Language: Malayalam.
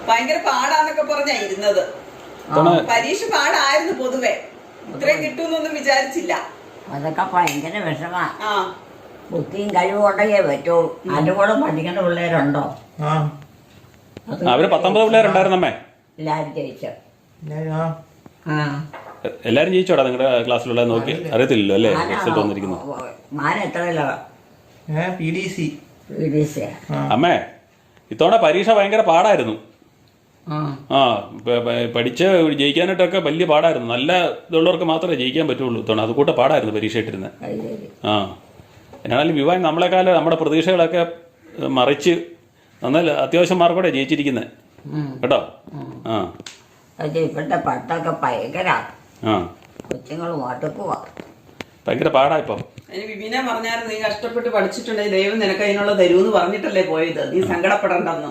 ഭയങ്കര പാടാന്നൊക്കെ പറഞ്ഞാ ഇരുന്നത്. പരീക്ഷ പാടായിരുന്നു പൊതുവെ. ഇത്രയും കിട്ടുമെന്നൊന്നും വിചാരിച്ചില്ല. അതൊക്കെ ഭയങ്കര വിഷമാ. ബുദ്ധിയും കഴിവും ഉണ്ടെങ്കിൽ പറ്റുള്ളൂ. അതിന്റെ കൂടെ പഠിക്കേണ്ട പിള്ളേരുണ്ടോ? അവര് 19 പിള്ളേരുണ്ടായിരുന്നമ്മേ. എല്ലാരും ജയിച്ചോ? എല്ലാരും ജയിച്ചോടാ നിങ്ങളുടെ ക്ലാസ്സിലുള്ള നോക്കി? അറിയത്തില്ലല്ലോ അല്ലേ റിസൾട്ട് വന്നിരിക്കുന്നു. മാൻ എത്രയിലോ? അമ്മേ ഇത്തവണ പരീക്ഷ ഭയങ്കര പാടായിരുന്നു. പഠിച്ച് ജയിക്കാനായിട്ടൊക്കെ വലിയ പാടായിരുന്നു. നല്ല ഇതുള്ളവർക്ക് മാത്രമേ ജയിക്കാൻ പറ്റുള്ളൂ ഇത്തവണ. അത് കൂട്ട പാടായിരുന്നു പരീക്ഷ ഇട്ടിരുന്നത്. എന്നാലും വിവാഹം നമ്മളെക്കാലം നമ്മുടെ പ്രതീക്ഷകളൊക്കെ മറിച്ച് നന്നല്ല അത്യാവശ്യം മാർക്കോടെ ജയിച്ചിരിക്കുന്നത് കേട്ടോ. ഇപ്പോഴത്തെ പഠിത്തമൊക്കെ ഭയങ്കര കൊച്ചുങ്ങൾ മടുക്കുവാ. ഭയങ്കര പാടാ ഇപ്പം. അതിന് വിപിനെ പറഞ്ഞായിരുന്നു, നീ കഷ്ടപ്പെട്ട് പഠിച്ചിട്ടുണ്ടെങ്കിൽ ദൈവം നിനക്ക് അതിനുള്ള തരൂന്ന് പറഞ്ഞിട്ടല്ലേ പോയത്. നീ സങ്കടപ്പെടണ്ടെന്ന്.